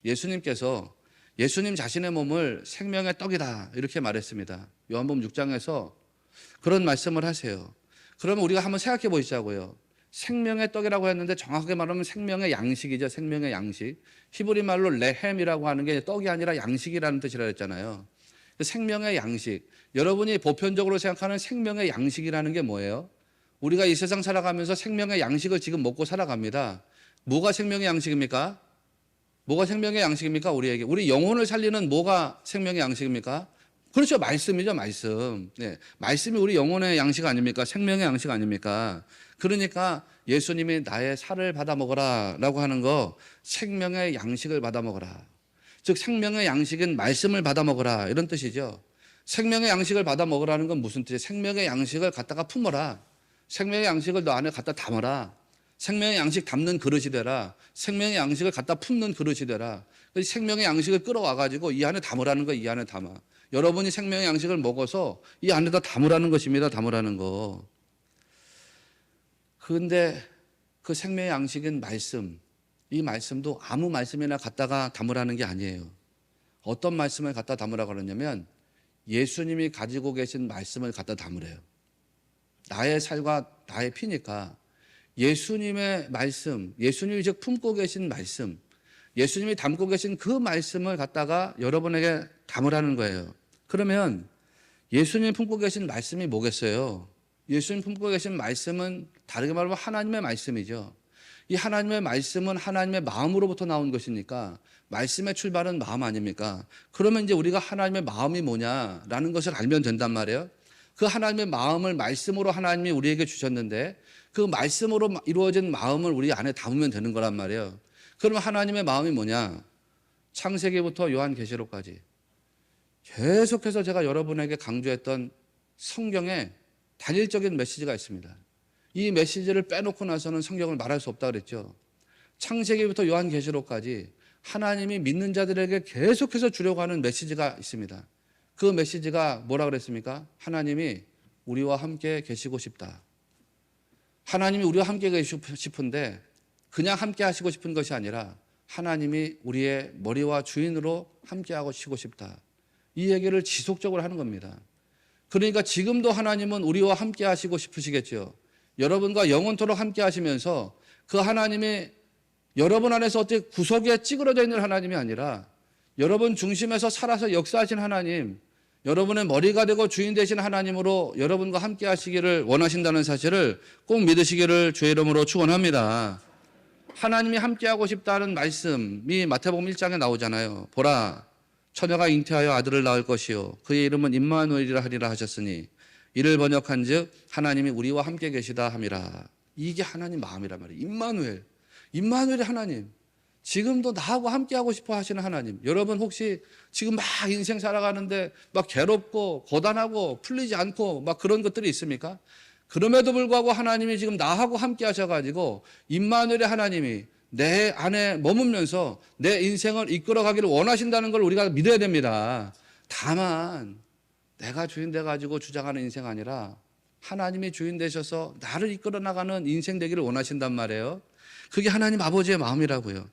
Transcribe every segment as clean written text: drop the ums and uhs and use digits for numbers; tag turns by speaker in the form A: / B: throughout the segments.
A: 예수님께서 예수님 자신의 몸을 생명의 떡이다 이렇게 말했습니다. 요한복음 6장에서 그런 말씀을 하세요. 그러면 우리가 한번 생각해 보시자고요. 생명의 떡이라고 했는데 정확하게 말하면 생명의 양식이죠. 생명의 양식. 히브리 말로 레헴이라고 하는 게 떡이 아니라 양식이라는 뜻이라 했잖아요. 생명의 양식. 여러분이 보편적으로 생각하는 생명의 양식이라는 게 뭐예요? 우리가 이 세상 살아가면서 생명의 양식을 지금 먹고 살아갑니다. 뭐가 생명의 양식입니까? 뭐가 생명의 양식입니까? 우리에게. 우리 영혼을 살리는 뭐가 생명의 양식입니까? 그렇죠. 말씀이죠. 말씀. 네. 말씀이 우리 영혼의 양식 아닙니까? 생명의 양식 아닙니까? 그러니까 예수님이 나의 살을 받아 먹어라 라고 하는 거 생명의 양식을 받아 먹어라. 즉 생명의 양식은 말씀을 받아 먹어라 이런 뜻이죠. 생명의 양식을 받아 먹으라는 건 무슨 뜻이에요? 생명의 양식을 갖다가 품어라. 생명의 양식을 너 안에 갖다 담아라. 생명의 양식 담는 그릇이 되라. 생명의 양식을 갖다 품는 그릇이 되라. 생명의 양식을 끌어와가지고 이 안에 담으라는 거, 이 안에 담아. 여러분이 생명의 양식을 먹어서 이 안에다 담으라는 것입니다. 담으라는 거. 그런데 그 생명의 양식인 말씀, 이 말씀도 아무 말씀이나 갖다가 담으라는 게 아니에요. 어떤 말씀을 갖다 담으라고 그러냐면 예수님이 가지고 계신 말씀을 갖다 담으래요. 나의 살과 나의 피니까 예수님의 말씀, 예수님이 즉 품고 계신 말씀, 예수님이 담고 계신 그 말씀을 갖다가 여러분에게 담으라는 거예요. 그러면 예수님이 품고 계신 말씀이 뭐겠어요? 예수님 품고 계신 말씀은 다르게 말하면 하나님의 말씀이죠. 이 하나님의 말씀은 하나님의 마음으로부터 나온 것이니까 말씀의 출발은 마음 아닙니까? 그러면 이제 우리가 하나님의 마음이 뭐냐라는 것을 알면 된단 말이에요. 그 하나님의 마음을 말씀으로 하나님이 우리에게 주셨는데 그 말씀으로 이루어진 마음을 우리 안에 담으면 되는 거란 말이에요. 그러면 하나님의 마음이 뭐냐? 창세기부터 요한계시록까지 계속해서 제가 여러분에게 강조했던 성경에 단일적인 메시지가 있습니다. 이 메시지를 빼놓고 나서는 성경을 말할 수 없다 그랬죠. 창세기부터 요한계시록까지 하나님이 믿는 자들에게 계속해서 주려고 하는 메시지가 있습니다. 그 메시지가 뭐라 그랬습니까? 하나님이 우리와 함께 계시고 싶다. 하나님이 우리와 함께 계시고 싶은데 그냥 함께 하시고 싶은 것이 아니라 하나님이 우리의 머리와 주인으로 함께 하고 싶다. 이 얘기를 지속적으로 하는 겁니다. 그러니까 지금도 하나님은 우리와 함께 하시고 싶으시겠죠. 여러분과 영원토록 함께 하시면서 그 하나님이 여러분 안에서 어떻게 구석에 찌그러져 있는 하나님이 아니라 여러분 중심에서 살아서 역사하신 하나님, 여러분의 머리가 되고 주인 되신 하나님으로 여러분과 함께 하시기를 원하신다는 사실을 꼭 믿으시기를 주의 이름으로 축원합니다. 하나님이 함께 하고 싶다는 말씀이 마태복음 1장에 나오잖아요. 보라, 처녀가 잉태하여 아들을 낳을 것이요 그의 이름은 임마누엘이라 하리라 하셨으니 이를 번역한즉 하나님이 우리와 함께 계시다 함이라. 이게 하나님 마음이란 말이에요. 임마누엘. 임마누엘이 하나님. 지금도 나하고 함께 하고 싶어 하시는 하나님. 여러분 혹시 지금 막 인생 살아가는데 막 괴롭고 고단하고 풀리지 않고 막 그런 것들이 있습니까? 그럼에도 불구하고 하나님이 지금 나하고 함께 하셔가지고 임마누엘의 하나님이 내 안에 머물면서 내 인생을 이끌어가기를 원하신다는 걸 우리가 믿어야 됩니다. 다만 내가 주인 돼가지고 주장하는 인생 아니라 하나님이 주인 되셔서 나를 이끌어 나가는 인생 되기를 원하신단 말이에요. 그게 하나님 아버지의 마음이라고요.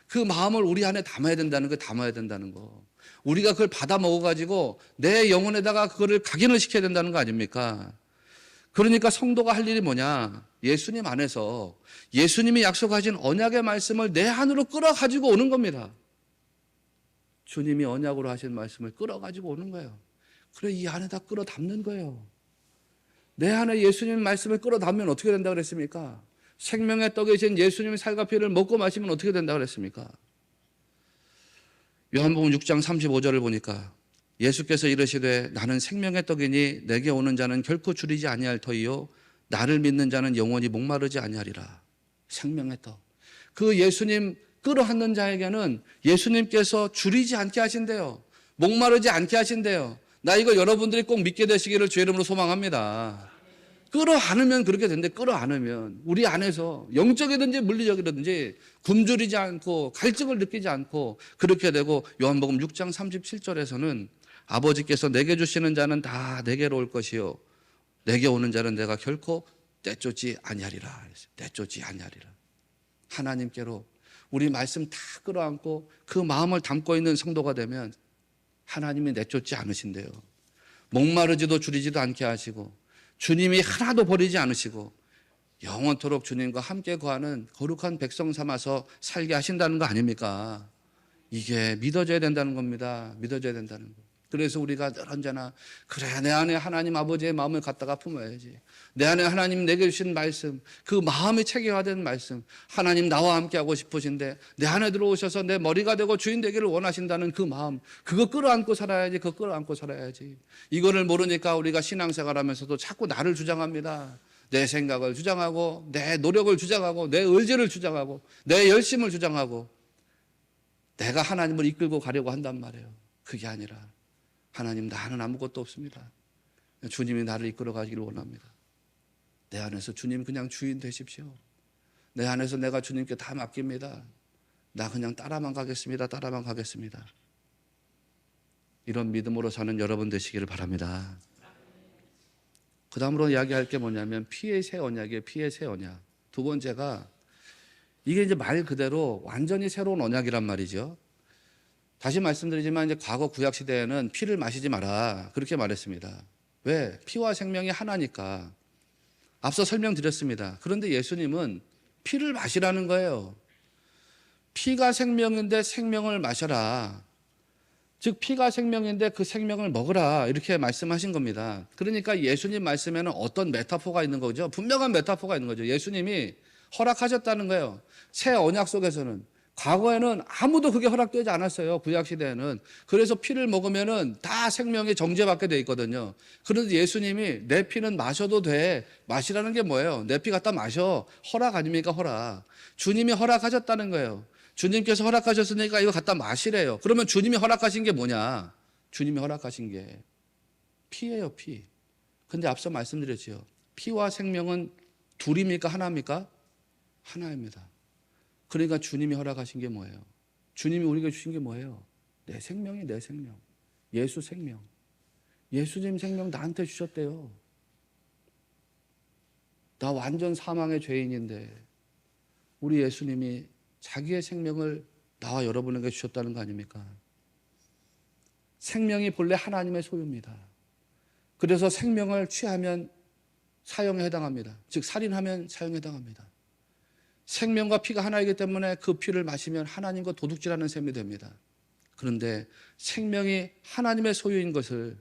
A: 그 마음을 우리 안에 담아야 된다는 거, 담아야 된다는 거. 우리가 그걸 받아 먹어가지고 내 영혼에다가 그거를 각인을 시켜야 된다는 거 아닙니까? 그러니까 성도가 할 일이 뭐냐? 예수님 안에서 예수님이 약속하신 언약의 말씀을 내 안으로 끌어가지고 오는 겁니다. 주님이 언약으로 하신 말씀을 끌어가지고 오는 거예요. 그래 이 안에다 끌어 담는 거예요. 내 안에 예수님 말씀을 끌어 담으면 어떻게 된다 그랬습니까? 생명의 떡이신 예수님의 살과 피를 먹고 마시면 어떻게 된다 그랬습니까? 요한복음 6장 35절을 보니까 예수께서 이르시되 나는 생명의 떡이니 내게 오는 자는 결코 줄이지 아니할 터이요 나를 믿는 자는 영원히 목마르지 아니하리라. 생명의 떡. 그 예수님 끌어안는 자에게는 예수님께서 줄이지 않게 하신대요. 목마르지 않게 하신대요. 나 이거 여러분들이 꼭 믿게 되시기를 주의 이름으로 소망합니다. 끌어안으면 그렇게 된대. 끌어안으면 우리 안에서 영적이든지 물리적이든지 굶주리지 않고 갈증을 느끼지 않고 그렇게 되고 요한복음 6장 37절에서는 아버지께서 내게 주시는 자는 다 내게로 올 것이요 내게 오는 자는 내가 결코 떼쫓지 아니하리라. 떼쫓지 아니하리라. 하나님께로 우리 말씀 다 끌어안고 그 마음을 담고 있는 성도가 되면 하나님이 내쫓지 않으신대요. 목마르지도 줄이지도 않게 하시고 주님이 하나도 버리지 않으시고 영원토록 주님과 함께 거하는 거룩한 백성 삼아서 살게 하신다는 거 아닙니까? 이게 믿어져야 된다는 겁니다. 믿어져야 된다는 거. 그래서 우리가 늘 언제나 그래 내 안에 하나님 아버지의 마음을 갖다가 품어야지. 내 안에 하나님 내게 주신 말씀, 그 마음이 체계화된 말씀, 하나님 나와 함께 하고 싶으신데 내 안에 들어오셔서 내 머리가 되고 주인 되기를 원하신다는 그 마음, 그거 끌어안고 살아야지. 그거 끌어안고 살아야지. 이거를 모르니까 우리가 신앙생활하면서도 자꾸 나를 주장합니다. 내 생각을 주장하고 내 노력을 주장하고 내 의지를 주장하고 내 열심을 주장하고 내가 하나님을 이끌고 가려고 한단 말이에요. 그게 아니라 하나님 나는 아무것도 없습니다. 주님이 나를 이끌어 가기를 원합니다. 내 안에서 주님 그냥 주인 되십시오. 내 안에서 내가 주님께 다 맡깁니다. 나 그냥 따라만 가겠습니다. 따라만 가겠습니다. 이런 믿음으로 사는 여러분 되시기를 바랍니다. 그 다음으로 이야기할 게 뭐냐면 피의 새 언약이에요. 피의 새 언약. 두 번째가 이게 이제 말 그대로 완전히 새로운 언약이란 말이죠. 다시 말씀드리지만 이제 과거 구약 시대에는 피를 마시지 마라 그렇게 말했습니다. 왜? 피와 생명이 하나니까. 앞서 설명드렸습니다. 그런데 예수님은 피를 마시라는 거예요. 피가 생명인데 생명을 마셔라. 즉 피가 생명인데 그 생명을 먹으라 이렇게 말씀하신 겁니다. 그러니까 예수님 말씀에는 어떤 메타포가 있는 거죠? 분명한 메타포가 있는 거죠. 예수님이 허락하셨다는 거예요. 새 언약 속에서는. 과거에는 아무도 그게 허락되지 않았어요. 구약시대에는. 그래서 피를 먹으면은 다 생명이 정죄받게 돼 있거든요. 그런데 예수님이 내 피는 마셔도 돼. 마시라는 게 뭐예요? 내 피 갖다 마셔. 허락 아닙니까? 허락. 주님이 허락하셨다는 거예요. 주님께서 허락하셨으니까 이거 갖다 마시래요. 그러면 주님이 허락하신 게 뭐냐? 주님이 허락하신 게 피예요, 피. 근데 앞서 말씀드렸죠. 피와 생명은 둘입니까? 하나입니까? 하나입니다. 그러니까 주님이 허락하신 게 뭐예요? 주님이 우리에게 주신 게 뭐예요? 내 생명이 내 생명. 예수 생명. 예수님 생명 나한테 주셨대요. 나 완전 사망의 죄인인데 우리 예수님이 자기의 생명을 나와 여러분에게 주셨다는 거 아닙니까? 생명이 본래 하나님의 소유입니다. 그래서 생명을 취하면 사형에 해당합니다. 즉 살인하면 사형에 해당합니다. 생명과 피가 하나이기 때문에 그 피를 마시면 하나님과 도둑질하는 셈이 됩니다. 그런데 생명이 하나님의 소유인 것을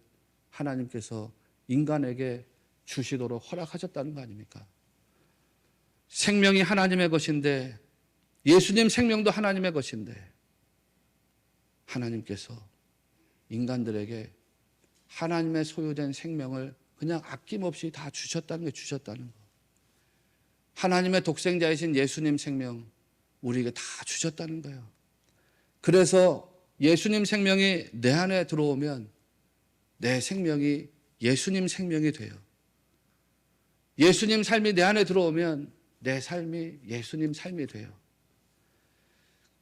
A: 하나님께서 인간에게 주시도록 허락하셨다는 거 아닙니까? 생명이 하나님의 것인데 예수님 생명도 하나님의 것인데 하나님께서 인간들에게 하나님의 소유된 생명을 그냥 아낌없이 다 주셨다는 게 주셨다는 거. 하나님의 독생자이신 예수님 생명 우리에게 다 주셨다는 거예요. 그래서 예수님 생명이 내 안에 들어오면 내 생명이 예수님 생명이 돼요. 예수님 삶이 내 안에 들어오면 내 삶이 예수님 삶이 돼요.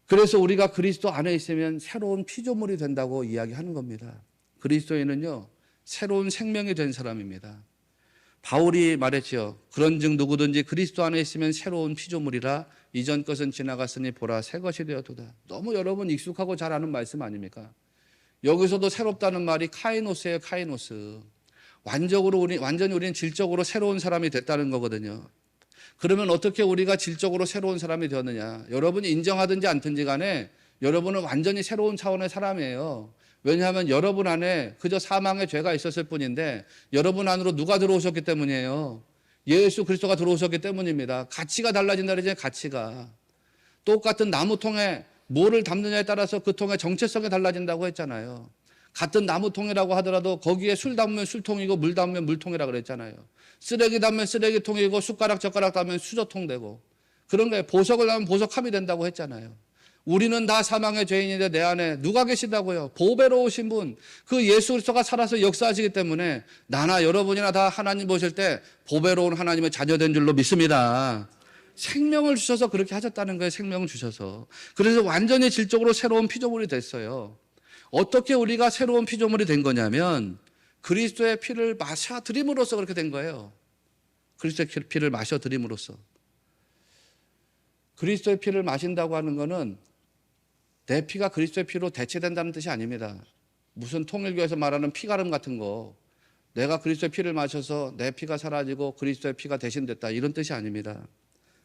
A: 그래서 우리가 그리스도 안에 있으면 새로운 피조물이 된다고 이야기하는 겁니다. 그리스도인은요, 새로운 생명이 된 사람입니다. 바울이 말했죠. 그런즉 누구든지 그리스도 안에 있으면 새로운 피조물이라 이전 것은 지나갔으니 보라 새 것이 되었도다. 너무 여러분 익숙하고 잘 아는 말씀 아닙니까? 여기서도 새롭다는 말이 카이노스예요. 카이노스. 완전히 우리는 질적으로 새로운 사람이 됐다는 거거든요. 그러면 어떻게 우리가 질적으로 새로운 사람이 되었느냐? 여러분이 인정하든지 않든지 간에 여러분은 완전히 새로운 차원의 사람이에요. 왜냐하면 여러분 안에 그저 사망의 죄가 있었을 뿐인데 여러분 안으로 누가 들어오셨기 때문이에요. 예수 그리스도가 들어오셨기 때문입니다. 가치가 달라진다 그러잖아요. 가치가. 똑같은 나무통에 뭐를 담느냐에 따라서 그 통의 정체성이 달라진다고 했잖아요. 같은 나무통이라고 하더라도 거기에 술 담으면 술통이고 물 담으면 물통이라고 그랬잖아요. 쓰레기 담으면 쓰레기통이고 숟가락 젓가락 담으면 수저통 되고 그런 거예요. 보석을 담으면 보석함이 된다고 했잖아요. 우리는 다 사망의 죄인인데 내 안에 누가 계시다고요? 보배로우신 분, 그 예수 그리스도가 살아서 역사하시기 때문에 나나 여러분이나 다 하나님 보실 때 보배로운 하나님의 자녀된 줄로 믿습니다. 생명을 주셔서 그렇게 하셨다는 거예요. 생명을 주셔서. 그래서 완전히 질적으로 새로운 피조물이 됐어요. 어떻게 우리가 새로운 피조물이 된 거냐면 그리스도의 피를 마셔드림으로써 그렇게 된 거예요. 그리스도의 피를 마셔드림으로써. 그리스도의 피를 마신다고 하는 것은 내 피가 그리스도의 피로 대체된다는 뜻이 아닙니다. 무슨 통일교에서 말하는 피가름 같은 거, 내가 그리스도의 피를 마셔서 내 피가 사라지고 그리스도의 피가 대신됐다, 이런 뜻이 아닙니다.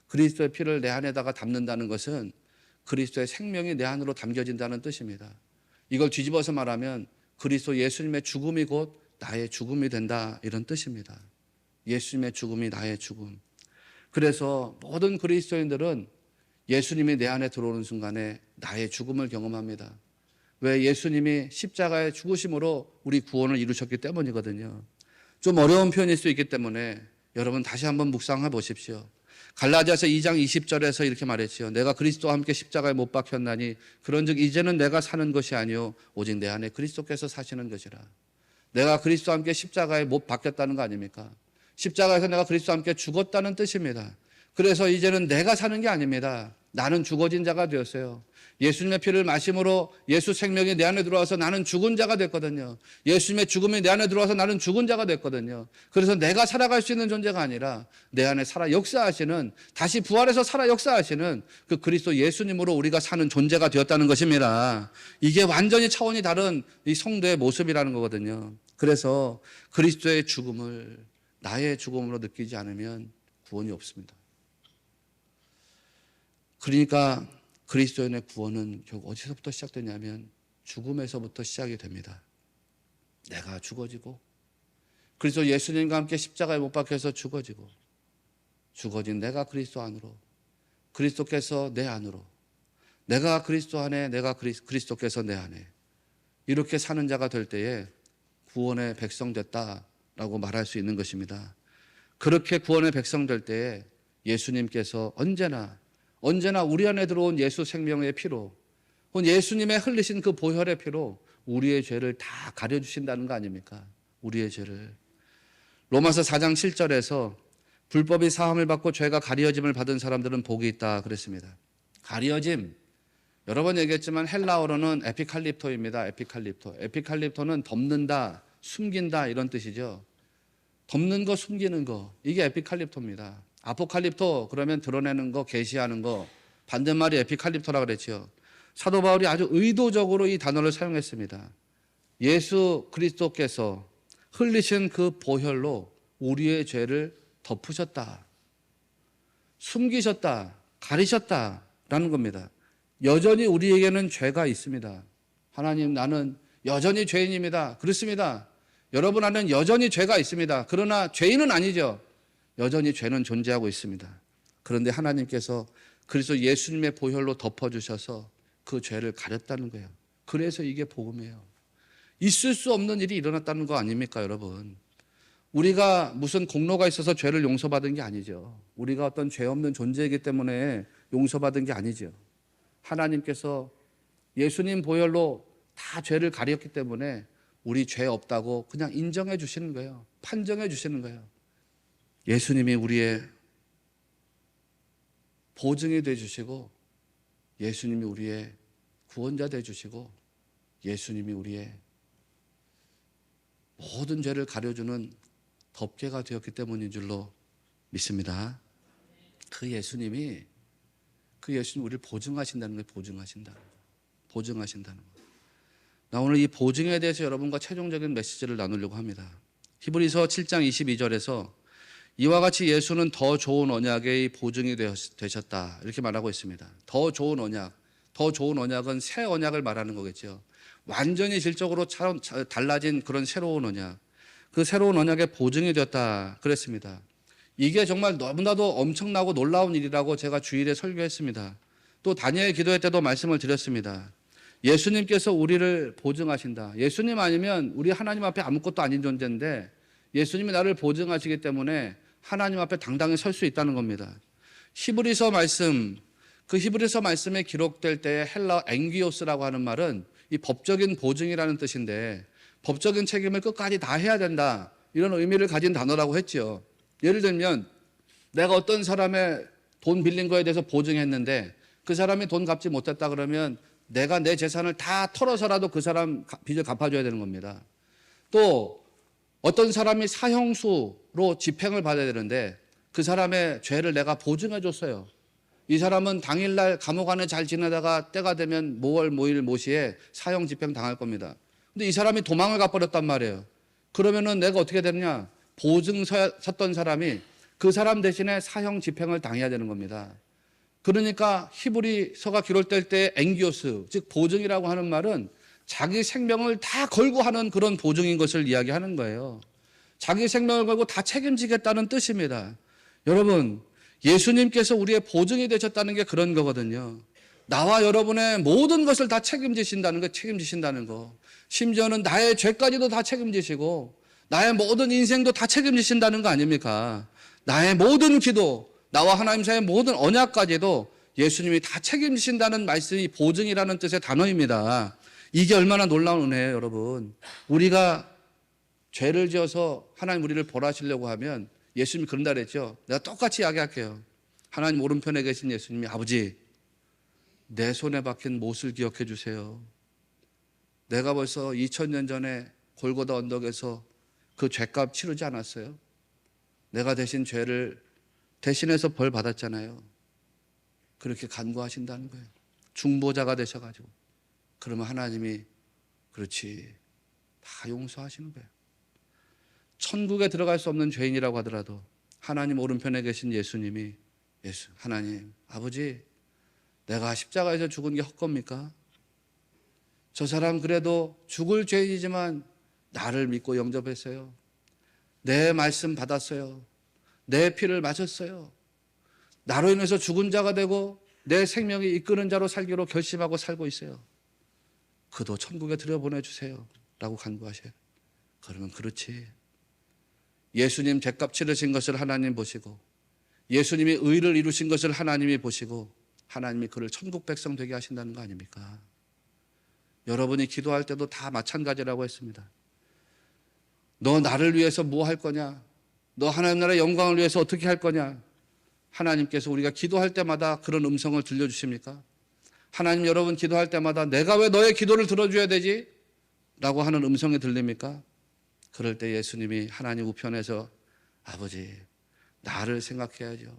A: 그리스도의 피를 내 안에다가 담는다는 것은 그리스도의 생명이 내 안으로 담겨진다는 뜻입니다. 이걸 뒤집어서 말하면 그리스도 예수님의 죽음이 곧 나의 죽음이 된다, 이런 뜻입니다. 예수님의 죽음이 나의 죽음. 그래서 모든 그리스도인들은 예수님이 내 안에 들어오는 순간에 나의 죽음을 경험합니다. 왜? 예수님이 십자가의 죽으심으로 우리 구원을 이루셨기 때문이거든요. 좀 어려운 표현일 수 있기 때문에 여러분 다시 한번 묵상해 보십시오. 갈라디아서 2장 20절에서 이렇게 말했지요. 내가 그리스도와 함께 십자가에 못 박혔나니 그런즉 이제는 내가 사는 것이 아니요 오직 내 안에 그리스도께서 사시는 것이라. 내가 그리스도와 함께 십자가에 못 박혔다는 거 아닙니까? 십자가에서 내가 그리스도와 함께 죽었다는 뜻입니다. 그래서 이제는 내가 사는 게 아닙니다. 나는 죽어진 자가 되었어요. 예수님의 피를 마심으로 예수 생명이 내 안에 들어와서 나는 죽은 자가 됐거든요. 예수님의 죽음이 내 안에 들어와서 나는 죽은 자가 됐거든요. 그래서 내가 살아갈 수 있는 존재가 아니라 내 안에 살아 역사하시는, 다시 부활해서 살아 역사하시는 그 그리스도 예수님으로 우리가 사는 존재가 되었다는 것입니다. 이게 완전히 차원이 다른 이 성도의 모습이라는 거거든요. 그래서 그리스도의 죽음을 나의 죽음으로 느끼지 않으면 구원이 없습니다. 그러니까 그리스도인의 구원은 결국 어디서부터 시작되냐면 죽음에서부터 시작이 됩니다. 내가 죽어지고 그리스도 예수님과 함께 십자가에 못 박혀서 죽어지고 죽어진 내가 그리스도 안으로, 그리스도께서 내 안으로, 내가 그리스도 안에, 내가 그리스도께서 내 안에, 이렇게 사는 자가 될 때에 구원의 백성 됐다라고 말할 수 있는 것입니다. 그렇게 구원의 백성 될 때에 예수님께서 언제나 우리 안에 들어온 예수 생명의 피로, 예수님의 흘리신 그 보혈의 피로 우리의 죄를 다 가려주신다는 거 아닙니까? 우리의 죄를. 로마서 4장 7절에서 불법이 사함을 받고 죄가 가려짐을 받은 사람들은 복이 있다 그랬습니다. 가려짐, 여러 번 얘기했지만 헬라어로는 에피칼립토입니다. 에피칼립토는 덮는다, 숨긴다, 이런 뜻이죠. 덮는 거, 숨기는 거, 이게 에피칼립토입니다. 아포칼립토 그러면 드러내는 거, 계시하는 거, 반대말이 에피칼립토라 그랬죠. 사도 바울이 아주 의도적으로 이 단어를 사용했습니다. 예수 그리스도께서 흘리신 그 보혈로 우리의 죄를 덮으셨다, 숨기셨다, 가리셨다라는 겁니다. 여전히 우리에게는 죄가 있습니다. 하나님, 나는 여전히 죄인입니다. 그렇습니다. 여러분 안에는 여전히 죄가 있습니다. 그러나 죄인은 아니죠. 여전히 죄는 존재하고 있습니다. 그런데 하나님께서 그리스도 예수님의 보혈로 덮어주셔서 그 죄를 가렸다는 거예요. 그래서 이게 복음이에요. 있을 수 없는 일이 일어났다는 거 아닙니까, 여러분? 우리가 무슨 공로가 있어서 죄를 용서받은 게 아니죠. 우리가 어떤 죄 없는 존재이기 때문에 용서받은 게 아니죠. 하나님께서 예수님 보혈로 다 죄를 가렸기 때문에 우리 죄 없다고 그냥 인정해 주시는 거예요. 판정해 주시는 거예요. 예수님이 우리의 보증이 돼 주시고, 예수님이 우리의 구원자 돼 주시고, 예수님이 우리의 모든 죄를 가려주는 덮개가 되었기 때문인 줄로 믿습니다. 그 예수님이 우리를 보증하신다는 거예요. 보증하신다는 거. 나 오늘 이 보증에 대해서 여러분과 최종적인 메시지를 나누려고 합니다. 히브리서 7장 22절에서 이와 같이 예수는 더 좋은 언약의 보증이 되셨다, 이렇게 말하고 있습니다. 더 좋은 언약은 새 언약을 말하는 거겠죠. 완전히 질적으로 달라진 그런 새로운 언약, 그 새로운 언약의 보증이 되었다 그랬습니다. 이게 정말 너무나도 엄청나고 놀라운 일이라고 제가 주일에 설교했습니다. 또 다니엘 기도회 때도 말씀을 드렸습니다. 예수님께서 우리를 보증하신다. 예수님 아니면 우리 하나님 앞에 아무것도 아닌 존재인데 예수님이 나를 보증하시기 때문에 하나님 앞에 당당히 설 수 있다는 겁니다. 히브리서 말씀, 그 히브리서 말씀에 기록될 때 헬라 앵기오스라고 하는 말은 이 법적인 보증이라는 뜻인데, 법적인 책임을 끝까지 다 해야 된다, 이런 의미를 가진 단어라고 했죠. 예를 들면 내가 어떤 사람의 돈 빌린 거에 대해서 보증했는데 그 사람이 돈 갚지 못했다 그러면 내가 내 재산을 다 털어서라도 그 사람 빚을 갚아줘야 되는 겁니다. 또 어떤 사람이 사형수로 집행을 받아야 되는데 그 사람의 죄를 내가 보증해 줬어요. 이 사람은 당일날 감옥 안에 잘 지내다가 때가 되면 모월 모일 모시에 사형 집행 당할 겁니다. 근데 이 사람이 도망을 가버렸단 말이에요. 그러면은 내가 어떻게 되느냐? 보증 섰던 사람이 그 사람 대신에 사형 집행을 당해야 되는 겁니다. 그러니까 히브리서가 기록될 때 앵기오스, 즉 보증이라고 하는 말은 자기 생명을 다 걸고 하는 그런 보증인 것을 이야기하는 거예요. 자기 생명을 걸고 다 책임지겠다는 뜻입니다. 여러분, 예수님께서 우리의 보증이 되셨다는 게 그런 거거든요. 나와 여러분의 모든 것을 다 책임지신다는 거, 책임지신다는 거. 심지어는 나의 죄까지도 다 책임지시고 나의 모든 인생도 다 책임지신다는 거 아닙니까? 나의 모든 기도, 나와 하나님 사이의 모든 언약까지도 예수님이 다 책임지신다는 말씀이 보증이라는 뜻의 단어입니다. 이게 얼마나 놀라운 은혜예요, 여러분. 우리가 죄를 지어서 하나님 우리를 벌하시려고 하면 예수님이 그런다 그랬죠. 내가 똑같이 이야기할게요. 하나님 오른편에 계신 예수님이 아버지, 내 손에 박힌 못을 기억해 주세요. 내가 벌써 2000년 전에 골고다 언덕에서 그 죄값 치르지 않았어요? 내가 대신 죄를 대신해서 벌 받았잖아요. 그렇게 간구하신다는 거예요. 중보자가 되셔가지고. 그러면 하나님이 그렇지, 다 용서하시는 거예요. 천국에 들어갈 수 없는 죄인이라고 하더라도 하나님 오른편에 계신 예수님이 하나님, 아버지, 내가 십자가에서 죽은 게 헛겁니까? 저 사람 그래도 죽을 죄인이지만 나를 믿고 영접했어요. 내 말씀 받았어요. 내 피를 마셨어요. 나로 인해서 죽은 자가 되고 내 생명이 이끄는 자로 살기로 결심하고 살고 있어요. 그도 천국에 들여보내주세요 라고 간구하셔요. 그러면 그렇지, 예수님 죄값 치르신 것을 하나님 보시고 예수님이 의를 이루신 것을 하나님이 보시고 하나님이 그를 천국 백성 되게 하신다는 거 아닙니까? 여러분이 기도할 때도 다 마찬가지라고 했습니다. 너 나를 위해서 뭐 할 거냐? 너 하나님 나라의 영광을 위해서 어떻게 할 거냐? 하나님께서 우리가 기도할 때마다 그런 음성을 들려주십니까? 하나님, 여러분 기도할 때마다 내가 왜 너의 기도를 들어줘야 되지? 라고 하는 음성이 들립니까? 그럴 때 예수님이 하나님 우편에서 아버지, 나를 생각해야죠.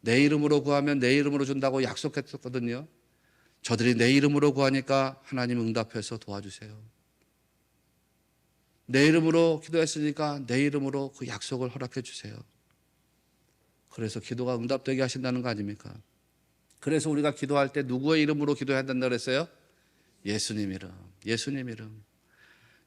A: 내 이름으로 구하면 내 이름으로 준다고 약속했었거든요. 저들이 내 이름으로 구하니까 하나님 응답해서 도와주세요. 내 이름으로 기도했으니까 내 이름으로 그 약속을 허락해 주세요. 그래서 기도가 응답되게 하신다는 거 아닙니까? 그래서 우리가 기도할 때 누구의 이름으로 기도해야 된다고 그랬어요? 예수님 이름, 예수님 이름.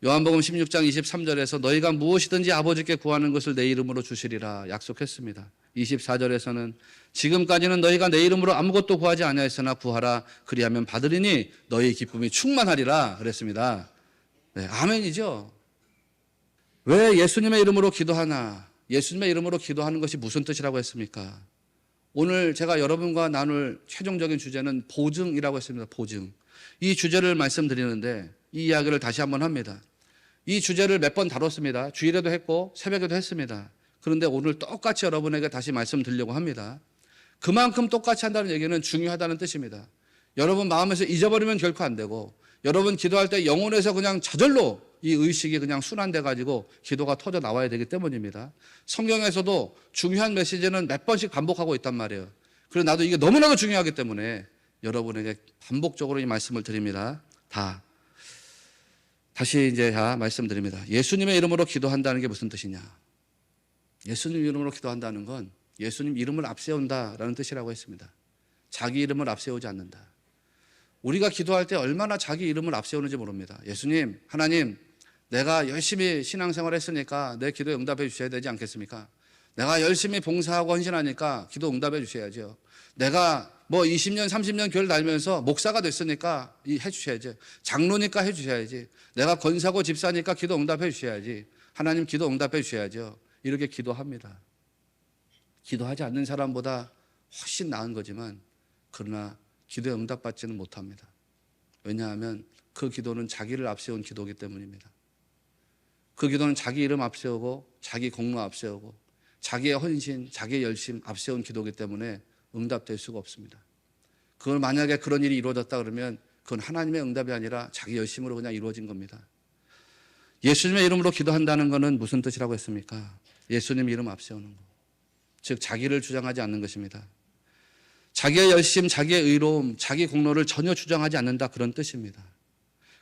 A: 요한복음 16장 23절에서 너희가 무엇이든지 아버지께 구하는 것을 내 이름으로 주시리라 약속했습니다. 24절에서는 지금까지는 너희가 내 이름으로 아무것도 구하지 아니하였으나 구하라 그리하면 받으리니 너희 기쁨이 충만하리라 그랬습니다. 네, 아멘이죠. 왜 예수님의 이름으로 기도하나? 예수님의 이름으로 기도하는 것이 무슨 뜻이라고 했습니까? 오늘 제가 여러분과 나눌 최종적인 주제는 보증이라고 했습니다. 보증. 이 주제를 말씀드리는데 이 이야기를 다시 한번 합니다. 이 주제를 몇 번 다뤘습니다. 주일에도 했고 새벽에도 했습니다. 그런데 오늘 똑같이 여러분에게 다시 말씀드리려고 합니다. 그만큼 똑같이 한다는 얘기는 중요하다는 뜻입니다. 여러분 마음에서 잊어버리면 결코 안 되고 여러분 기도할 때 영혼에서 그냥 저절로 이 의식이 그냥 순환돼 가지고 기도가 터져 나와야 되기 때문입니다. 성경에서도 중요한 메시지는 몇 번씩 반복하고 있단 말이에요. 그래서 나도 이게 너무나도 중요하기 때문에 여러분에게 반복적으로 이 말씀을 드립니다. 다시 이제 말씀드립니다. 예수님의 이름으로 기도한다는 게 무슨 뜻이냐? 예수님 이름으로 기도한다는 건 예수님 이름을 앞세운다라는 뜻이라고 했습니다. 자기 이름을 앞세우지 않는다. 우리가 기도할 때 얼마나 자기 이름을 앞세우는지 모릅니다. 예수님, 하나님, 내가 열심히 신앙생활 했으니까 내 기도 응답해 주셔야 되지 않겠습니까? 내가 열심히 봉사하고 헌신하니까 기도 응답해 주셔야죠. 내가 뭐 20년, 30년 교회를 다니면서 목사가 됐으니까 해주셔야지. 장로니까 해주셔야지. 내가 권사고 집사니까 기도 응답해 주셔야지. 하나님 기도 응답해 주셔야죠. 이렇게 기도합니다. 기도하지 않는 사람보다 훨씬 나은 거지만 그러나 기도에 응답받지는 못합니다. 왜냐하면 그 기도는 자기를 앞세운 기도이기 때문입니다. 그 기도는 자기 이름 앞세우고 자기 공로 앞세우고 자기의 헌신, 자기의 열심 앞세운 기도이기 때문에 응답될 수가 없습니다. 그걸 만약에 그런 일이 이루어졌다 그러면 그건 하나님의 응답이 아니라 자기 열심으로 그냥 이루어진 겁니다. 예수님의 이름으로 기도한다는 것은 무슨 뜻이라고 했습니까? 예수님 이름 앞세우는 것. 즉 자기를 주장하지 않는 것입니다. 자기의 열심, 자기의 의로움, 자기 공로를 전혀 주장하지 않는다, 그런 뜻입니다.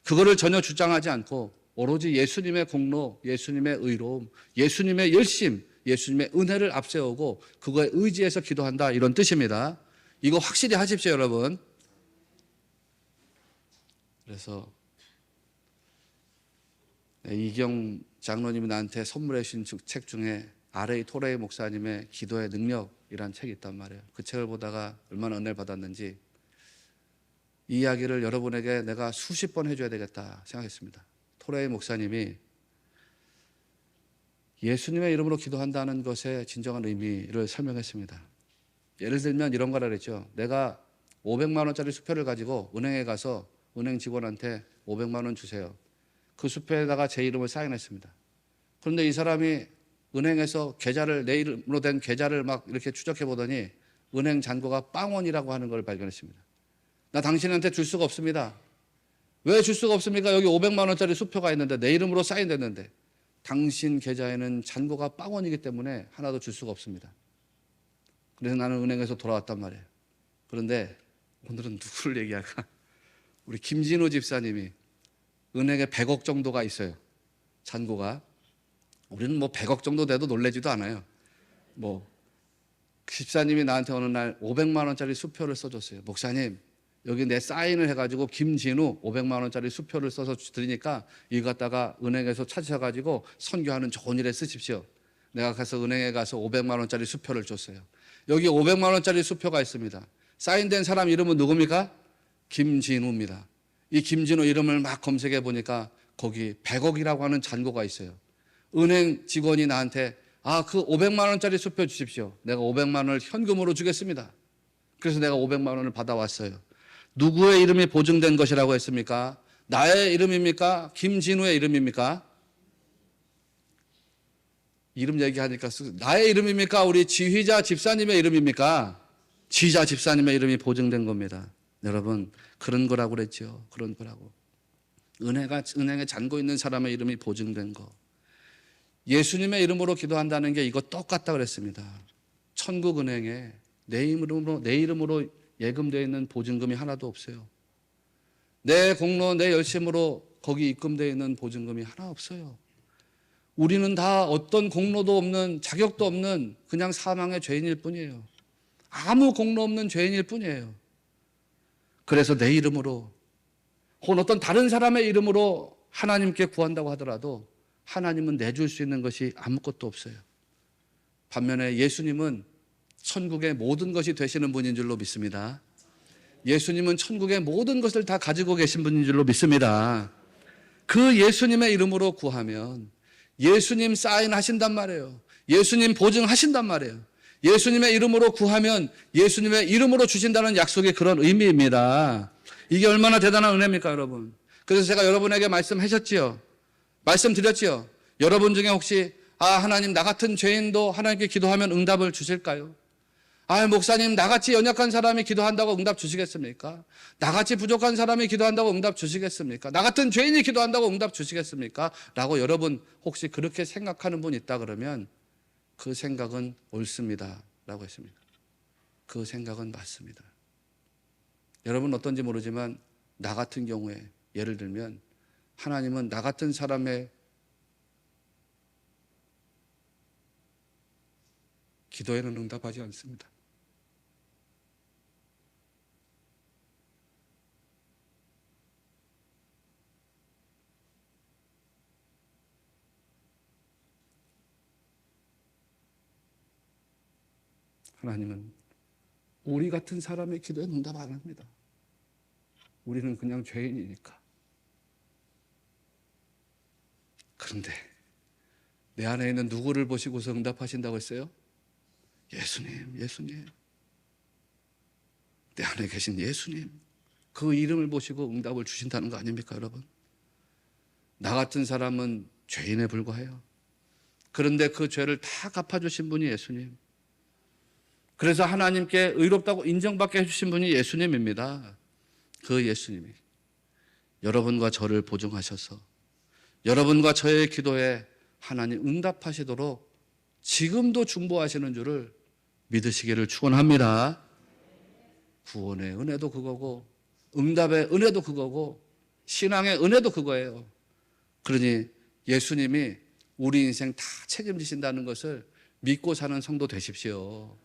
A: 그거를 전혀 주장하지 않고 오로지 예수님의 공로, 예수님의 의로움, 예수님의 열심, 예수님의 은혜를 앞세우고 그거에 의지해서 기도한다, 이런 뜻입니다. 이거 확실히 하십시오, 여러분. 그래서 이경 장로님이 나한테 선물해 주신 책 중에 R.A. 토레이 목사님의 기도의 능력이란 책이 있단 말이에요. 그 책을 보다가 얼마나 은혜를 받았는지 이 이야기를 여러분에게 내가 수십 번 해줘야 되겠다 생각했습니다. 토레이 목사님이 예수님의 이름으로 기도한다는 것의 진정한 의미를 설명했습니다. 예를 들면 이런 거라 그랬죠. 내가 500만 원짜리 수표를 가지고 은행에 가서 은행 직원한테 500만 원 주세요. 그 수표에다가 제 이름을 사인했습니다. 그런데 이 사람이 은행에서 계좌를, 내 이름으로 된 계좌를 막 이렇게 추적해 보더니 은행 잔고가 빵원이라고 하는 걸 발견했습니다. 나 당신한테 줄 수가 없습니다. 왜 줄 수가 없습니까? 여기 500만 원짜리 수표가 있는데 내 이름으로 사인됐는데 당신 계좌에는 잔고가 빵원이기 때문에 하나도 줄 수가 없습니다. 그래서 나는 은행에서 돌아왔단 말이에요. 그런데 오늘은 누구를 얘기할까? 우리 김진호 집사님이 은행에 100억 정도가 있어요. 잔고가. 우리는 뭐 100억 정도 돼도 놀라지도 않아요. 집사님이 나한테 어느 날 500만 원짜리 수표를 써줬어요. 목사님, 여기 내 사인을 해가지고 김진우 500만 원짜리 수표를 써서 드리니까 이거 갖다가 은행에서 찾으셔가지고 선교하는 좋은 일에 쓰십시오. 내가 가서 은행에 가서 500만 원짜리 수표를 줬어요. 여기 500만 원짜리 수표가 있습니다. 사인된 사람 이름은 누굽니까? 김진우입니다. 이 김진우 이름을 막 검색해 보니까 거기 100억이라고 하는 잔고가 있어요. 은행 직원이 나한테 그 500만 원짜리 수표 주십시오. 내가 500만 원을 현금으로 주겠습니다. 그래서 내가 500만 원을 받아왔어요. 누구의 이름이 보증된 것이라고 했습니까? 나의 이름입니까? 김진우의 이름입니까? 이름 얘기하니까 나의 이름입니까? 우리 지휘자 집사님의 이름입니까? 지휘자 집사님의 이름이 보증된 겁니다. 여러분, 그런 거라고 그랬죠. 그런 거라고. 은행에 잔고 있는 사람의 이름이 보증된 거. 예수님의 이름으로 기도한다는 게 이거 똑같다 그랬습니다. 천국은행에 내 이름으로 예금되어 있는 보증금이 하나도 없어요. 내 공로, 내 열심으로 거기 입금되어 있는 보증금이 하나 없어요. 우리는 다 어떤 공로도 없는, 자격도 없는 그냥 사망의 죄인일 뿐이에요. 아무 공로 없는 죄인일 뿐이에요. 그래서 내 이름으로 혹은 어떤 다른 사람의 이름으로 하나님께 구한다고 하더라도 하나님은 내줄 수 있는 것이 아무것도 없어요. 반면에 예수님은 천국의 모든 것이 되시는 분인 줄로 믿습니다. 예수님은 천국의 모든 것을 다 가지고 계신 분인 줄로 믿습니다. 그 예수님의 이름으로 구하면 예수님 사인하신단 말이에요. 예수님 보증하신단 말이에요. 예수님의 이름으로 구하면 예수님의 이름으로 주신다는 약속이 그런 의미입니다. 이게 얼마나 대단한 은혜입니까, 여러분? 그래서 제가 여러분에게 말씀하셨지요. 말씀드렸지요. 여러분 중에 혹시 하나님, 나 같은 죄인도 하나님께 기도하면 응답을 주실까요? 목사님, 나같이 연약한 사람이 기도한다고 응답 주시겠습니까? 나같이 부족한 사람이 기도한다고 응답 주시겠습니까? 나 같은 죄인이 기도한다고 응답 주시겠습니까? 라고 여러분 혹시 그렇게 생각하는 분 있다 그러면 그 생각은 옳습니다 라고 했습니다. 그 생각은 맞습니다. 여러분 어떤지 모르지만 나 같은 경우에 예를 들면 하나님은 나 같은 사람의 기도에는 응답하지 않습니다. 하나님은 우리 같은 사람의 기도에 응답 안 합니다. 우리는 그냥 죄인이니까. 그런데 내 안에 있는 누구를 보시고서 응답하신다고 했어요? 예수님. 내 안에 계신 예수님. 그 이름을 보시고 응답을 주신다는 거 아닙니까, 여러분? 나 같은 사람은 죄인에 불과해요. 그런데 그 죄를 다 갚아주신 분이 예수님. 그래서 하나님께 의롭다고 인정받게 해주신 분이 예수님입니다. 그 예수님이 여러분과 저를 보증하셔서 여러분과 저의 기도에 하나님 응답하시도록 지금도 중보하시는 줄을 믿으시기를 축원합니다. 구원의 은혜도 그거고 응답의 은혜도 그거고 신앙의 은혜도 그거예요. 그러니 예수님이 우리 인생 다 책임지신다는 것을 믿고 사는 성도 되십시오.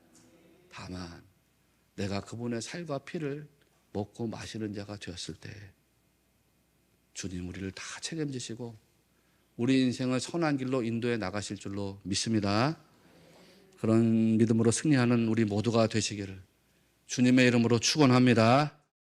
A: 다만 내가 그분의 살과 피를 먹고 마시는 자가 되었을 때 주님 우리를 다 책임지시고 우리 인생을 선한 길로 인도해 나가실 줄로 믿습니다. 그런 믿음으로 승리하는 우리 모두가 되시기를 주님의 이름으로 축원합니다.